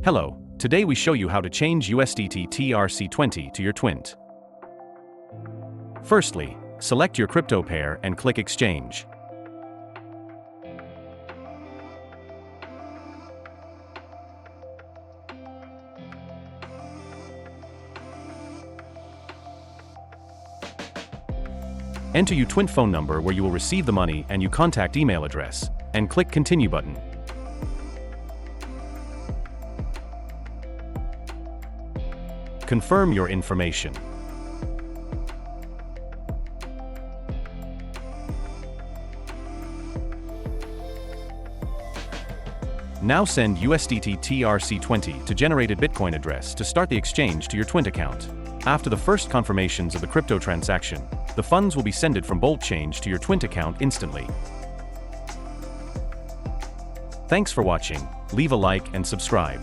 Hello, today we show you how to change USDT TRC20 to your TWINT. Firstly, select your crypto pair and click Exchange. Enter your TWINT phone number where you will receive the money and your contact email address, and click Continue button. Confirm your information. Now send USDT TRC20 to generated Bitcoin address to start the exchange to your TWINT account. After the first confirmations of the crypto transaction, the funds will be sent from BoltChange to your TWINT account instantly. Thanks for watching. Leave a like and subscribe.